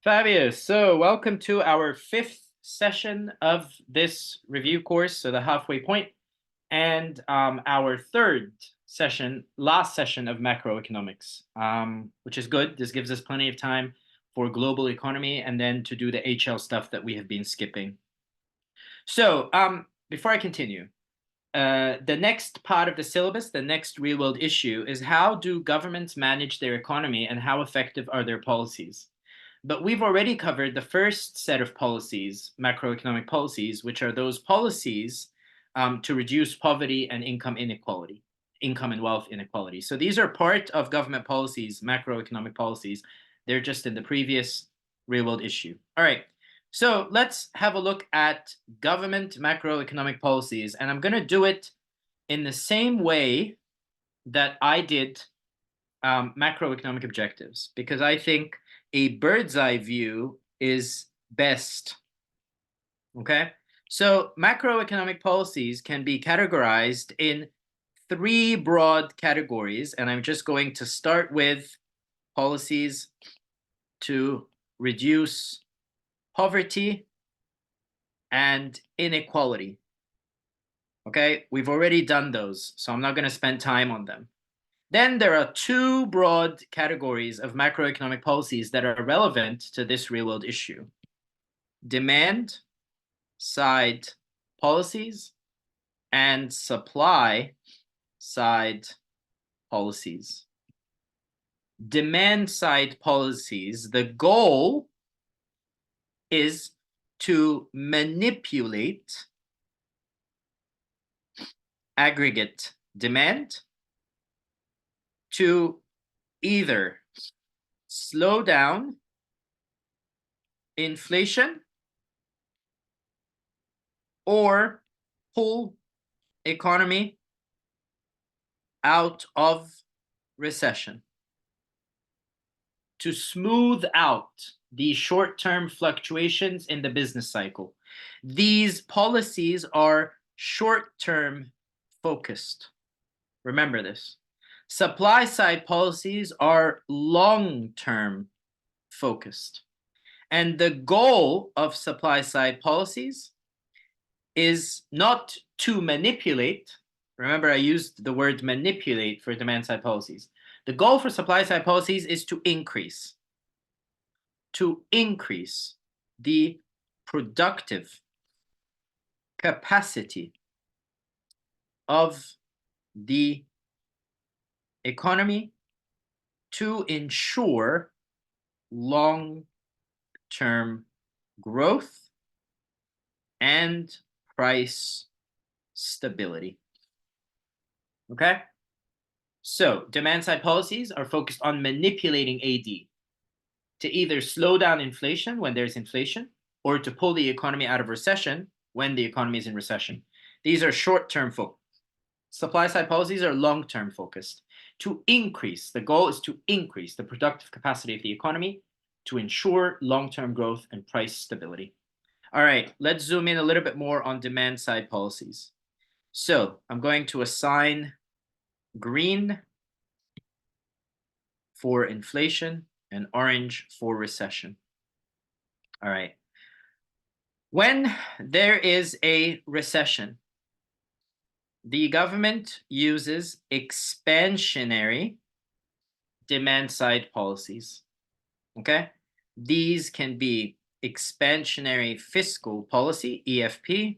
Fabulous. So welcome to our fifth session of this review course, so the halfway point, and our third session, last session of macroeconomics, which is good. This gives us plenty of time for global economy and then to do the HL stuff that we have been skipping. So before I continue, the next part of the syllabus, the next real-world issue, is how do governments manage their economy and how effective are their policies? But we've already covered the first set of policies, macroeconomic policies, which are those policies to reduce poverty and income inequality, income and wealth inequality. So these are part of government policies, macroeconomic policies. They're just in the previous real-world issue. All right. So let's have a look at government macroeconomic policies. And I'm going to do it in the same way that I did macroeconomic objectives, because I think a bird's eye view is best. Okay, so macroeconomic policies can be categorized in three broad categories, and I'm just going to start with policies to reduce poverty and inequality. Okay, we've already done those, so I'm not going to spend time on them. Then there are two broad categories of macroeconomic policies that are relevant to this real-world issue: demand side policies and supply side policies. Demand side policies, the goal is to manipulate aggregate demand to either slow down inflation or pull economy out of recession, to smooth out the short-term fluctuations in the business cycle. These policies are short-term focused. Remember this. Supply side policies are long-term focused. And the goal of supply side policies is not to manipulate. Remember, I used the word manipulate for demand side policies. The goal for supply side policies is to increase the productive capacity of the economy to ensure long-term growth and price stability. Okay? So demand-side policies are focused on manipulating AD to either slow down inflation when there's inflation or to pull the economy out of recession when the economy is in recession. These are short-term focused. Supply-side policies are long-term focused. To increase, the goal is to increase the productive capacity of the economy to ensure long-term growth and price stability. All right, let's zoom in a little bit more on demand-side policies. So I'm going to assign green for inflation and orange for recession. All right. When there is a recession, the government uses expansionary demand-side policies. Okay? These can be expansionary fiscal policy, EFP,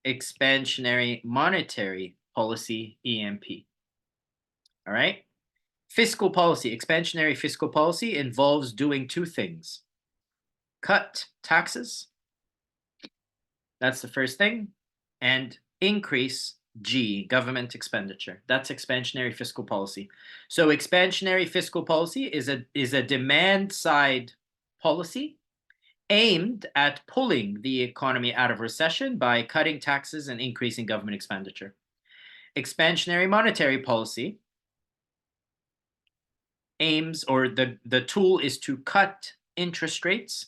expansionary monetary policy, EMP. All right? Fiscal policy, expansionary fiscal policy involves doing two things: cut taxes, that's the first thing, and increase G, government expenditure. That's expansionary fiscal policy. So expansionary fiscal policy is a demand side policy aimed at pulling the economy out of recession by cutting taxes and increasing government expenditure. Expansionary monetary policy aims, or the tool is to cut interest rates.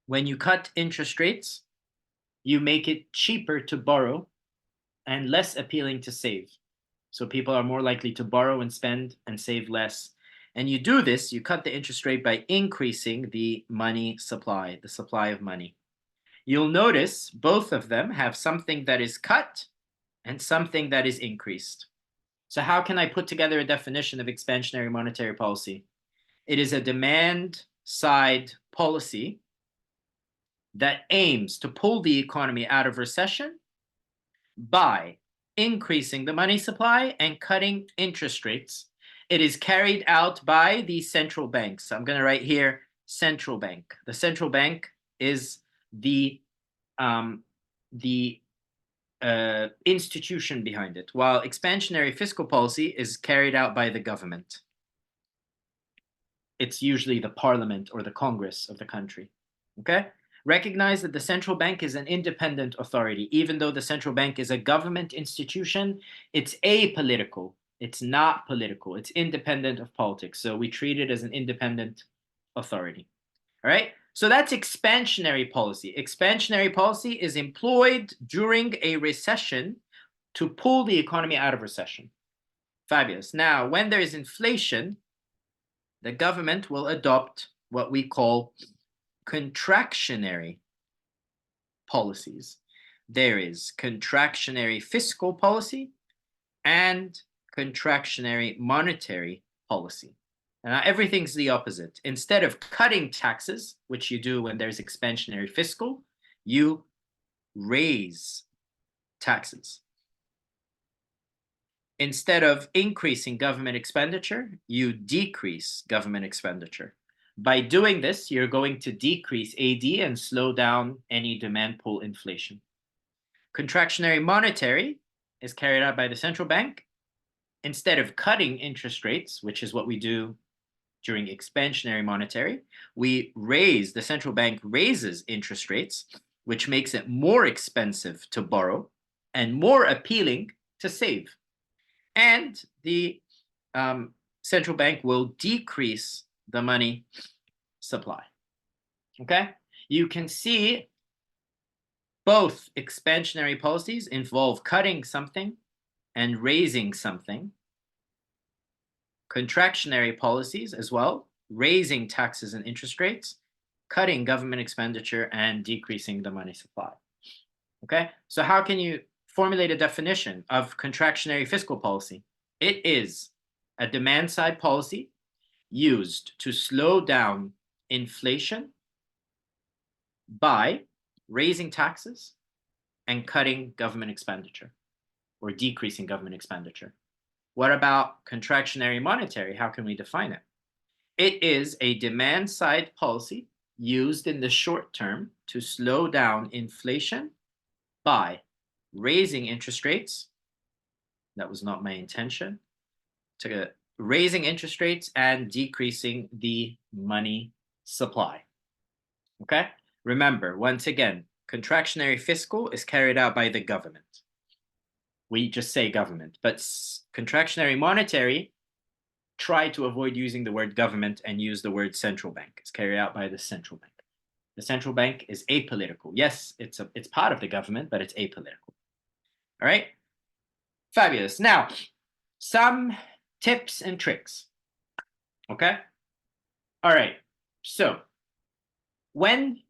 When you cut interest rates, you make it cheaper to borrow and less appealing to save. So people are more likely to borrow and spend and save less. And you do this, you cut the interest rate by increasing the money supply, the supply of money. You'll notice both of them have something that is cut and something that is increased. So how can I put together a definition of expansionary monetary policy? It is a demand-side policy that aims to pull the economy out of recession by increasing the money supply and cutting interest rates. It is carried out by the central banks. I'm going to write here central bank. The central bank is the institution behind it, while expansionary fiscal policy is carried out by the government. It's usually the parliament or the Congress of the country. Okay? Recognize that the central bank is an independent authority. Even though the central bank is a government institution, it's apolitical. It's not political. It's independent of politics. So we treat it as an independent authority. All right? So that's expansionary policy. Expansionary policy is employed during a recession to pull the economy out of recession. Fabulous. Now, when there is inflation, the government will adopt what we call contractionary policies. There is contractionary fiscal policy and contractionary monetary policy. Now, everything's the opposite. Instead of cutting taxes, which you do when there's expansionary fiscal, you raise taxes. Instead of increasing government expenditure, you decrease government expenditure. By doing this, you're going to decrease AD and slow down any demand pull inflation. Contractionary monetary is carried out by the central bank. Instead of cutting interest rates, which is what we do during expansionary monetary, the central bank raises interest rates, which makes it more expensive to borrow and more appealing to save. And the central bank will decrease the money supply. Okay? You can see both expansionary policies involve cutting something and raising something. Contractionary policies as well, raising taxes and interest rates, cutting government expenditure, and decreasing the money supply. Okay? So how can you formulate a definition of contractionary fiscal policy? It is a demand-side policy used to slow down inflation by raising taxes and cutting government expenditure or decreasing government expenditure. What about contractionary monetary? How can we define it? It is a demand-side policy used in the short term to slow down inflation by raising interest rates. That was not my intention. To raising interest rates and decreasing the money supply. Okay? Remember, once again, contractionary fiscal is carried out by the government. We just say government, but contractionary monetary, try to avoid using the word government and use the word central bank. It's carried out by the central bank. The central bank is apolitical. Yes, it's part of the government, but it's apolitical. All right? Fabulous. Now, some tips and tricks. Okay? All right. So, when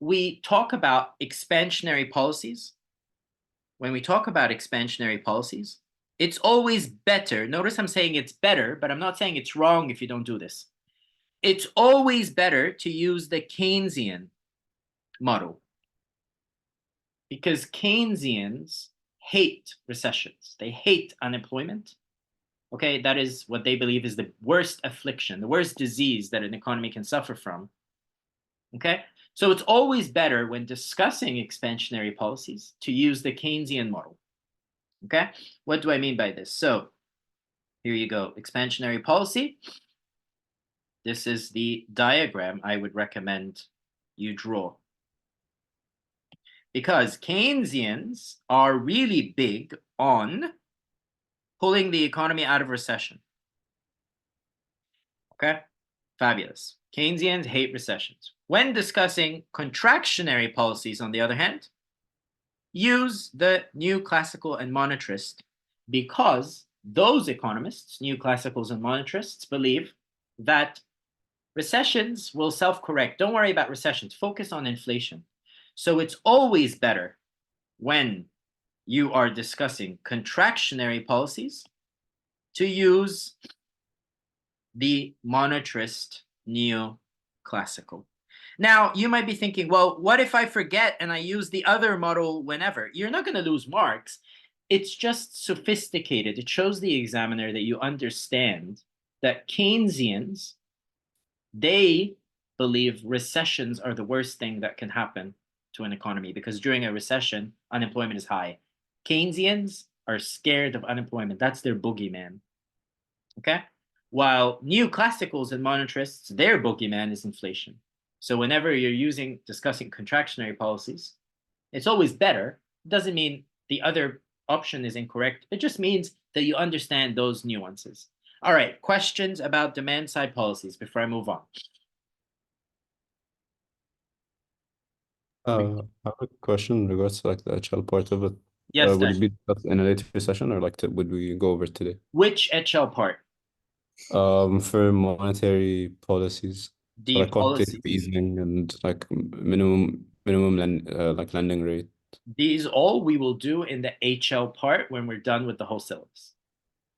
we talk about expansionary policies, it's always better. Notice I'm saying it's better, but I'm not saying it's wrong if you don't do this. It's always better to use the Keynesian model, because Keynesians hate recessions. They hate unemployment. Okay, that is what they believe is the worst affliction, the worst disease that an economy can suffer from. Okay, so it's always better when discussing expansionary policies to use the Keynesian model. Okay, what do I mean by this? So here you go, expansionary policy. This is the diagram I would recommend you draw. Because Keynesians are really big on pulling the economy out of recession. Okay, fabulous. Keynesians hate recessions. When discussing contractionary policies, on the other hand, use the new classical and monetarist, because those economists, new classicals and monetarists, believe that recessions will self-correct. Don't worry about recessions. Focus on inflation. So it's always better when you are discussing contractionary policies to use the monetarist neoclassical. Now, you might be thinking, well, what if I forget and I use the other model whenever? You're not going to lose marks. It's just sophisticated. It shows the examiner that you understand that Keynesians, they believe recessions are the worst thing that can happen to an economy because during a recession, unemployment is high. Keynesians are scared of unemployment. That's their boogeyman. Okay? While neoclassicals and monetarists, their boogeyman is inflation. So whenever you're discussing contractionary policies, it's always better. It doesn't mean the other option is incorrect. It just means that you understand those nuances. All right, questions about demand side policies before I move on? I have a question in regards to like the HL part of it. Yes, Would it be discussed in a later session or like would we go over it today? which HL part? For monetary policies, so The like quantitative policies. easing and like like lending rate. These all we will do in the HL part when we're done with the whole syllabus.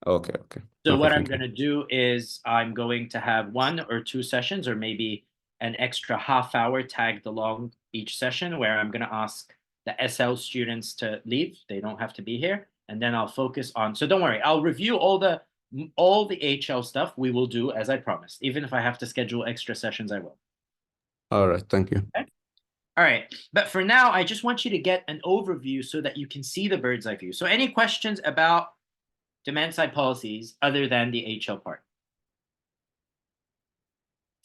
Okay, okay. So Okay, what I'm thank going you. to do is I'm going to have 1 or 2 sessions or maybe an extra half hour tagged along each session where I'm going to ask the SL students to leave. They don't have to be here. And then I'll focus on, so don't worry, I'll review all the HL stuff we will do as I promised. Even if I have to schedule extra sessions, I will. All right, thank you. Okay? All right. But for now, I just want you to get an overview so that you can see the bird's eye view. So any questions about demand side policies other than the HL part?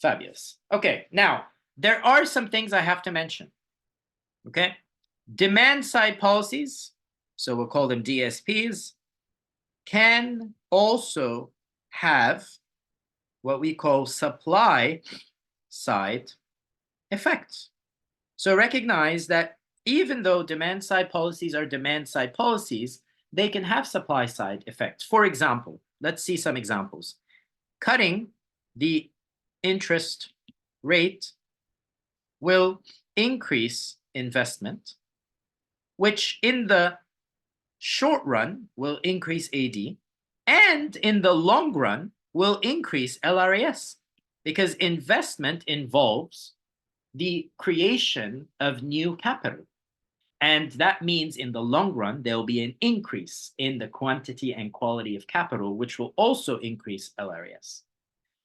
Fabulous. Okay, now there are some things I have to mention. Okay, demand side policies, so we'll call them DSPs, can also have what we call supply side effects. So recognize that even though demand side policies are demand side policies, they can have supply side effects. For example, let's see some examples. Cutting the interest rate will increase investment, which in the short run will increase AD, and in the long run will increase LRAS, because investment involves the creation of new capital. And that means in the long run, there will be an increase in the quantity and quality of capital, which will also increase LRAS.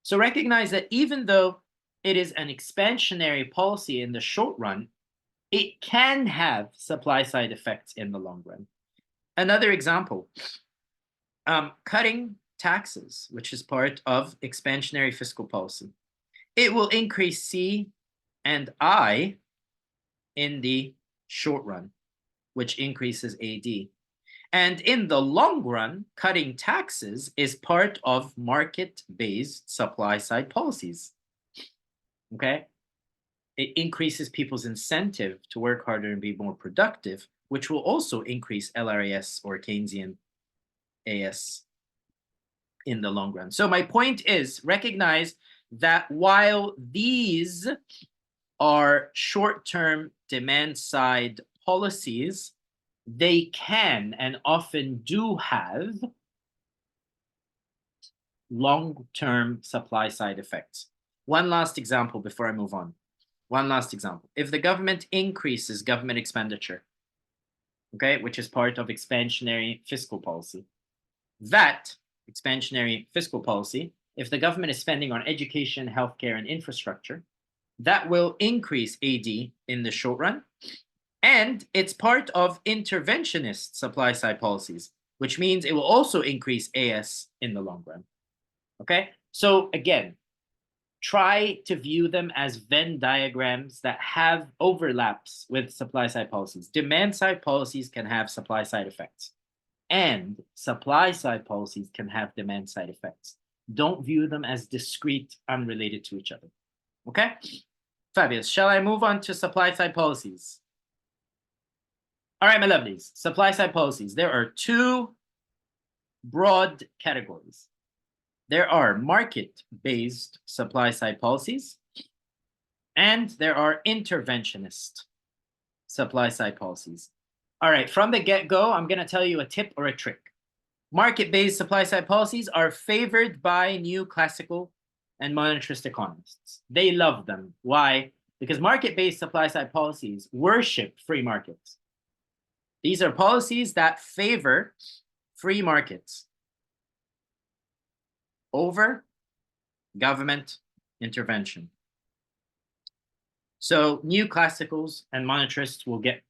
So recognize that even though it is an expansionary policy in the short run, it can have supply side effects in the long run. Another example, cutting taxes, which is part of expansionary fiscal policy. It will increase C and I in the short run, which increases AD. And in the long run, cutting taxes is part of market-based supply-side policies. Okay? It increases people's incentive to work harder and be more productive, which will also increase LRAS or Keynesian AS in the long run. So my point is, recognize that while these are short-term demand-side policies, they can and often do have long-term supply-side effects. One last example before I move on. One last example. If the government increases government expenditure, okay, which is part of expansionary fiscal policy, that expansionary fiscal policy, if the government is spending on education, healthcare, and infrastructure, that will increase AD in the short run. And it's part of interventionist supply side policies, which means it will also increase AS in the long run. Okay, so again, try to view them as Venn diagrams that have overlaps with supply side policies. Demand side policies can have supply side effects, and supply side policies can have demand side effects. Don't view them as discrete, unrelated to each other. Okay, fabulous. Shall I move on to supply side policies? All right, my lovelies, supply side policies. There are 2 broad categories. there are market-based supply-side policies, and there are interventionist supply-side policies. All right, from the get-go, I'm going to tell you a tip or a trick. Market-based supply-side policies are favored by new classical and monetarist economists. They love them. Why? Because market-based supply-side policies worship free markets. These are policies that favor free markets over government intervention. So new classicals and monetarists will get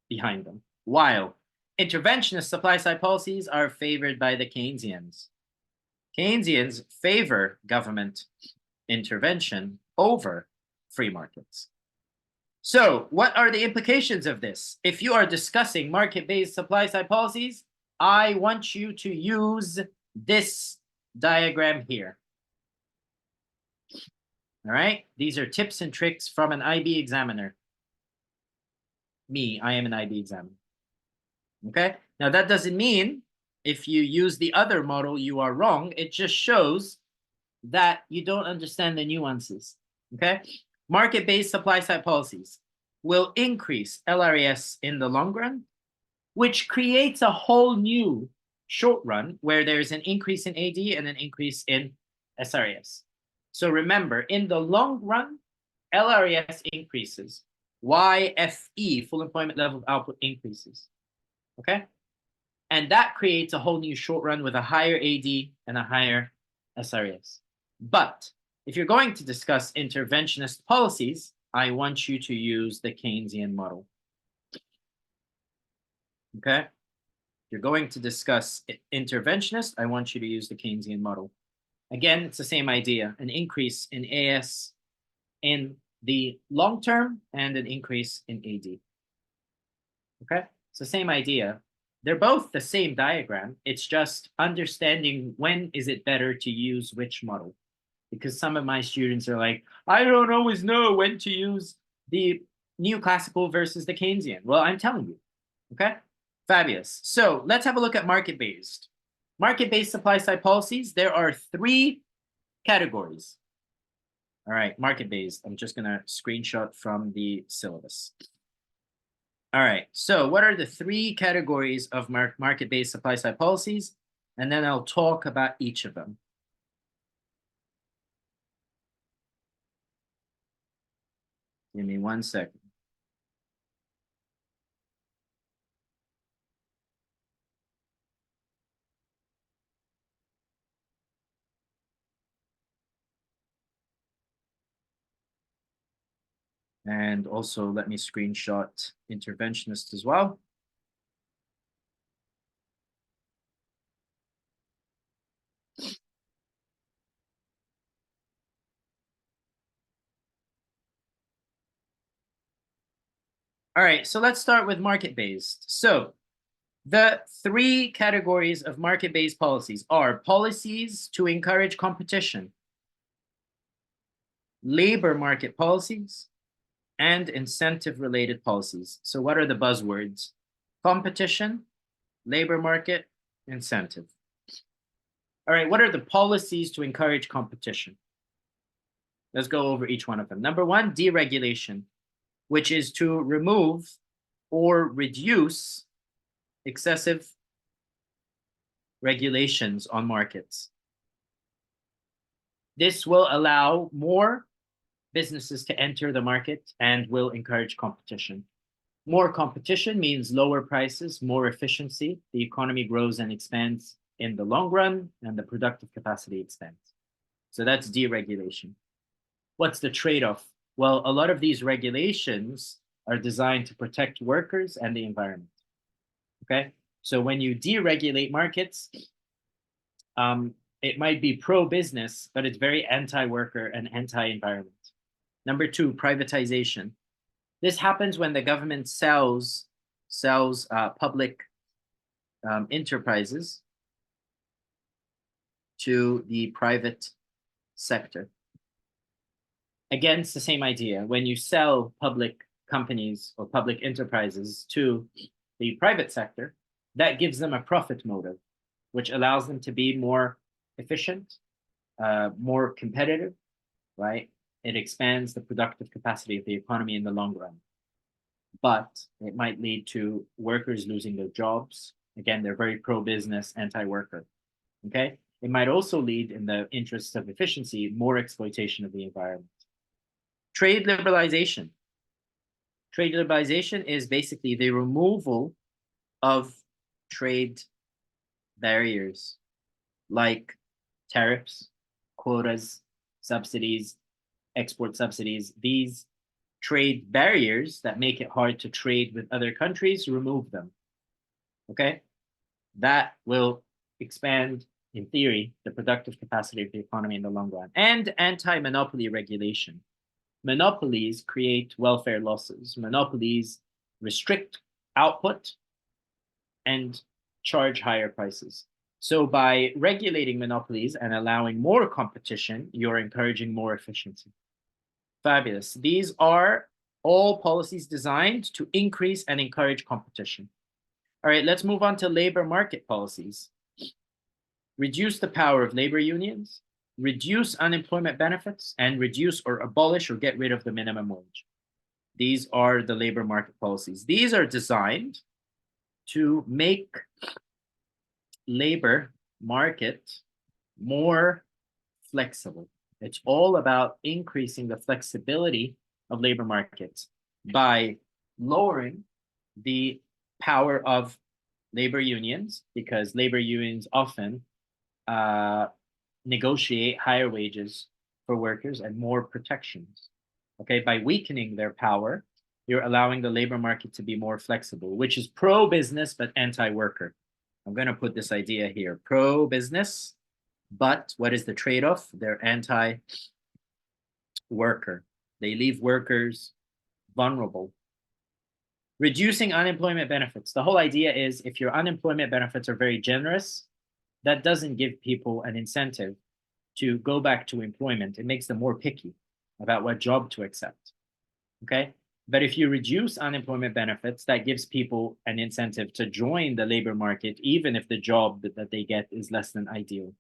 behind them, while interventionist supply-side policies are favored by the Keynesians. Keynesians favor government intervention over free markets. So what are the implications of this? If you are discussing market-based supply-side policies, I want you to use this diagram here. All right, these are tips and tricks from an IB examiner. Me, I am an IB examiner. Okay, now that doesn't mean if you use the other model, you are wrong. It just shows that you don't understand the nuances. Okay, market-based supply-side policies will increase LRES in the long run, which creates a whole new short run where there's an increase in AD and an increase in SRES. So remember, in the long run, LRES increases. YFE, full employment level output, increases. Okay? And that creates a whole new short run with a higher AD and a higher SRES. But if you're going to discuss interventionist policies, I want you to use the Keynesian model. Okay? If you're going to discuss interventionist, I want you to use the Keynesian model. Again, it's the same idea, an increase in AS in the long term and an increase in AD. Okay, it's the same idea. They're both the same diagram. It's just understanding when is it better to use which model. Because some of my students are like, I don't always know when to use the neoclassical versus the Keynesian. Well, I'm telling you. Okay, fabulous. So let's have a look at market-based. Market-based supply-side policies, there are 3 categories. All right, market-based. I'm just going to screenshot from the syllabus. All right, so what are the 3 categories of market-based supply-side policies? And then I'll talk about each of them. Give me 1 second. And also let me screenshot interventionist as well. All right, so let's start with market-based. So the 3 categories of market-based policies are policies to encourage competition, labor market policies, and incentive-related policies. So what are the buzzwords? Competition, labor market, incentive. All right, what are the policies to encourage competition? Let's go over each one of them. Number 1, deregulation, which is to remove or reduce excessive regulations on markets. This will allow more businesses to enter the market and will encourage competition. More competition means lower prices, more efficiency. The economy grows and expands in the long run, and the productive capacity expands. So that's deregulation. What's the trade-off? Well, a lot of these regulations are designed to protect workers and the environment. Okay, so when you deregulate markets, it might be pro-business, but it's very anti-worker and anti-environment. Number 2, privatization. This happens when the government sells public enterprises to the private sector. Again, it's the same idea. When you sell public companies or public enterprises to the private sector, that gives them a profit motive, which allows them to be more efficient more competitive, right? It expands the productive capacity of the economy in the long run. But it might lead to workers losing their jobs. Again, they're very pro-business, anti-worker, okay? It might also lead, in the interests of efficiency, more exploitation of the environment. Trade liberalization. Trade liberalization is basically the removal of trade barriers like tariffs, quotas, subsidies, export subsidies. These trade barriers that make it hard to trade with other countries, remove them. Okay? That will expand, in theory, the productive capacity of the economy in the long run. And anti-monopoly regulation. Monopolies create welfare losses. Monopolies restrict output and charge higher prices. So by regulating monopolies and allowing more competition, you're encouraging more efficiency. Fabulous. These are all policies designed to increase and encourage competition. All right, let's move on to labor market policies. Reduce the power of labor unions, reduce unemployment benefits, and reduce or abolish or get rid of the minimum wage. These are the labor market policies. These are designed to make labor market more flexible. It's all about increasing the flexibility of labor markets by lowering the power of labor unions, because labor unions often negotiate higher wages for workers and more protections. Okay, by weakening their power, you're allowing the labor market to be more flexible, which is pro-business but anti-worker. I'm going to put this idea here. Pro-business, but what is the trade-off? They're anti-worker. They leave workers vulnerable. Reducing unemployment benefits. The whole idea is if your unemployment benefits are very generous, that doesn't give people an incentive to go back to employment. It makes them more picky about what job to accept. Okay? But if you reduce unemployment benefits, that gives people an incentive to join the labor market, even if the job that they get is less than ideal.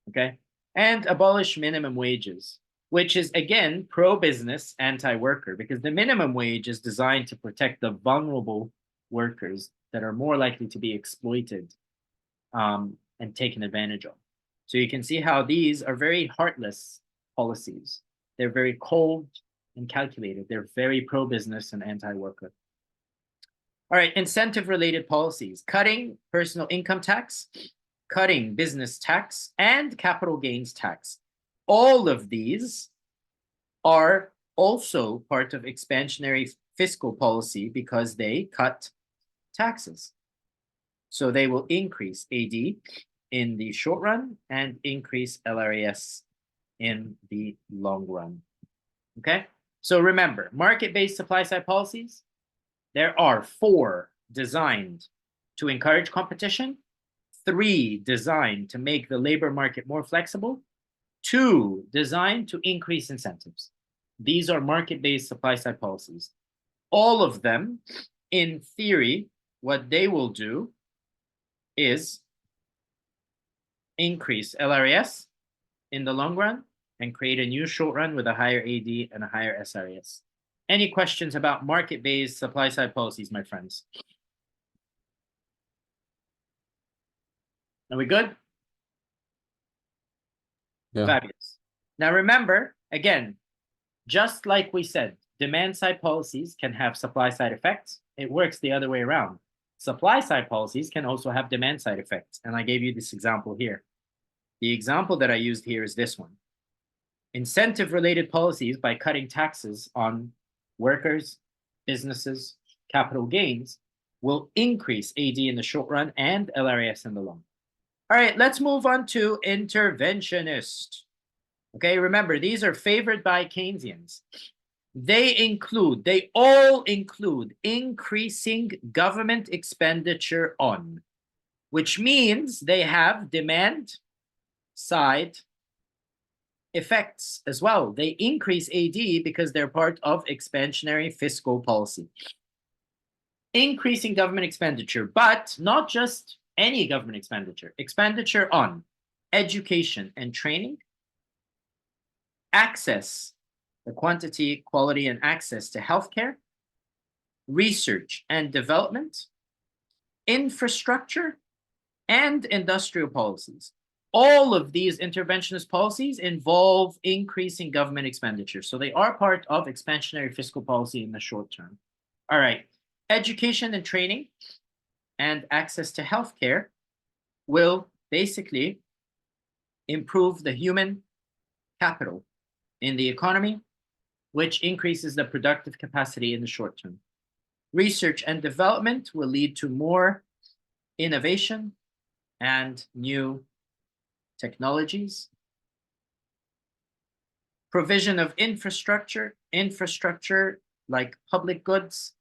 Okay? And abolish minimum wages, which is, again, pro-business, anti-worker, because the minimum wage is designed to protect the vulnerable workers that are more likely to be exploited and taken advantage of. So you can see how these are very heartless policies. They're very cold and calculated. They're very pro-business and anti-worker. All right, incentive-related policies. Cutting personal income tax, cutting business tax, and capital gains tax. All of these are also part of expansionary fiscal policy because they cut taxes. So they will increase AD in the short run and increase LRAS in the long run. Okay? So remember, market-based supply-side policies, there are 4 designed to encourage competition, 3 designed to make the labor market more flexible, 2 designed to increase incentives. These are market-based supply-side policies. All of them, in theory, what they will do is increase LRAS in the long run and create a new short run with a higher AD and a higher SRAS. Any questions about market-based supply-side policies, my friends? Are we good? Yeah. Fabulous. Now remember, again, just like we said, demand-side policies can have supply-side effects. It works the other way around. Supply-side policies can also have demand-side effects. And I gave you this example here. The example that I used here is this one. Incentive-related policies, by cutting taxes on workers, businesses, capital gains, will increase AD in the short run and LRAS in the long. All right, let's move on to interventionist. Okay, remember, these are favored by Keynesians. They all include increasing government expenditure on, which means they have demand side effects as well. They increase AD because they're part of expansionary fiscal policy. Increasing government expenditure, but not just any government expenditure. Expenditure on education and training, access, the quantity, quality, and access to healthcare, research and development, infrastructure, and industrial policies. All of these interventionist policies involve increasing government expenditure. So they are part of expansionary fiscal policy in the short term. All right, education and training and access to healthcare will basically improve the human capital in the economy, which increases the productive capacity in the short term. Research and development will lead to more innovation and new technologies. Provision of infrastructure like public goods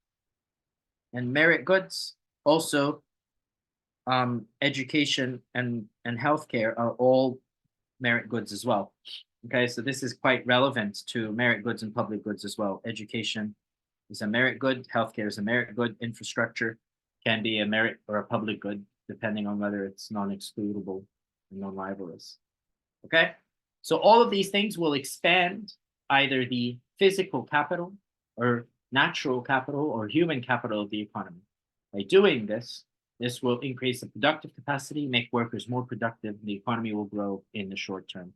and merit goods. Also, education and healthcare are all merit goods as well. Okay, so this is quite relevant to merit goods and public goods as well. Education is a merit good, healthcare is a merit good, infrastructure can be a merit or a public good, depending on whether it's non-excludable and non-libelous. Okay, so all of these things will expand either the physical capital or natural capital or human capital of the economy. By doing this, this will increase the productive capacity, make workers more productive, and the economy will grow in the short term.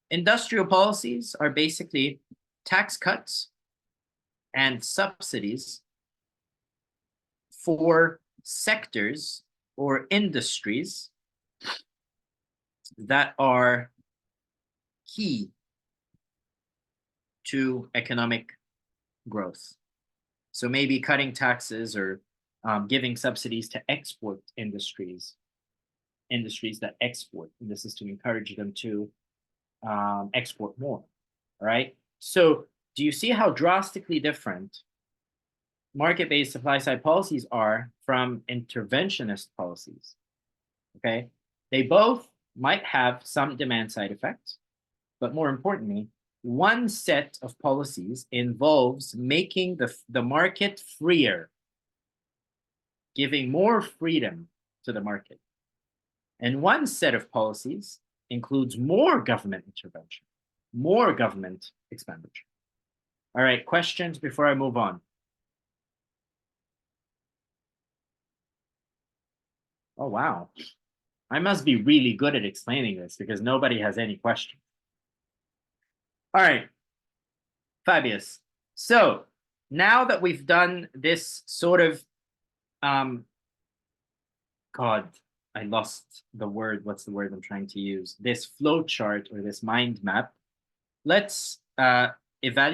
Industrial policies are basically tax cuts and subsidies for sectors or industries that are key to economic growth. So maybe cutting taxes or giving subsidies to export industries that export, and this is to encourage them to export more, all right? So do you see how drastically different market-based supply-side policies are from interventionist policies, okay? They both might have some demand-side effects, but more importantly, one set of policies involves making the market freer, giving more freedom to the market. And one set of policies includes more government intervention, more government expenditure. All right, questions before I move on? Oh, wow. I must be really good at explaining this because nobody has any questions. All right, fabulous. So now that we've done this sort of, God, I lost the word. What's the word I'm trying to use? This flow chart or this mind map. Let's evaluate